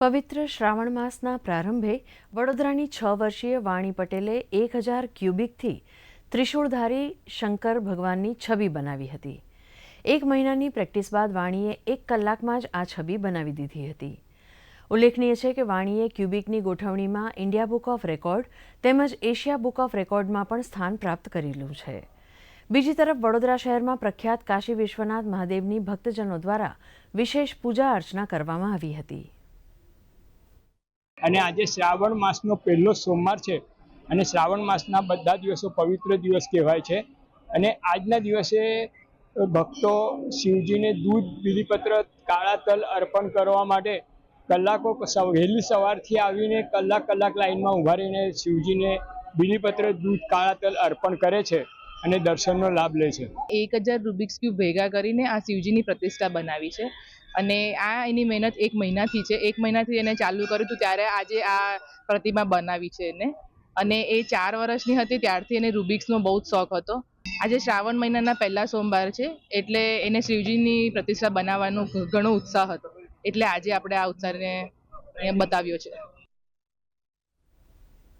પવિત્ર શ્રાવણ માસના પ્રારંભે વડોદરાની 6 વર્ષીય વાણી પટેલે 1000 ક્યુબિકથી ત્રિશૂળધારી શંકર ભગવાનની છબી બનાવી હતી। 1 મહિનાની પ્રેક્ટિસ બાદ વાણીએ 1 કલાકમાં જ આ છબી બનાવી દીધી હતી। ઉલ્લેખનીય છે કે વાણીએ ક્યુબિકની ગોઠવણીમાં ઇન્ડિયા બુક ઓફ રેકોર્ડ તેમજ એશિયા બુક ઓફ રેકોર્ડમાં પણ સ્થાન પ્રાપ્ત કરેલું છે। બીજી તરફ વડોદરા શહેરમાં પ્રખ્યાત કાશી વિશ્વનાથ મહાદેવની ભક્તજનો દ્વારા વિશેષ પૂજા અર્ચના કરવામાં આવી હતી। અને આજે શ્રાવણ માસનો પહેલો સોમવાર છે અને શ્રાવણ માસના બધા દિવસો પવિત્ર દિવસ કહેવાય છે અને આજના દિવસે ભક્તો શિવજીને દૂધ, બીલીપત્ર, કાળા તલ અર્પણ કરવા માટે કલાકો વહેલી સવારથી આવીને કલાક લાઈનમાં ઊભા રહીને શિવજીને બીલીપત્ર, દૂધ, કાળા તલ અર્પણ કરે છે અને દર્શનનો લાભ લે છે। 1000 રૂબિક્સ ક્યુબ ભેગા કરીને આ શિવજીની પ્રતિષ્ઠા બનાવી છે અને આ એની મહેનત 1 મહિનાથી છે। 1 મહિનાથી એને ચાલુ કર્યું હતું ત્યારે આજે આ પ્રતિમા બનાવી છે એને, અને એ 4 વર્ષની હતી ત્યારથી એને રૂબિક્સનો બહુ જ શોખ હતો। આજે શ્રાવણ મહિનાના પહેલા સોમવાર છે એટલે એને શિવજીની પ્રતિષ્ઠા બનાવવાનો ઘણો ઉત્સાહ હતો, એટલે આજે આપણે આ ઉત્સાહને બતાવ્યો છે।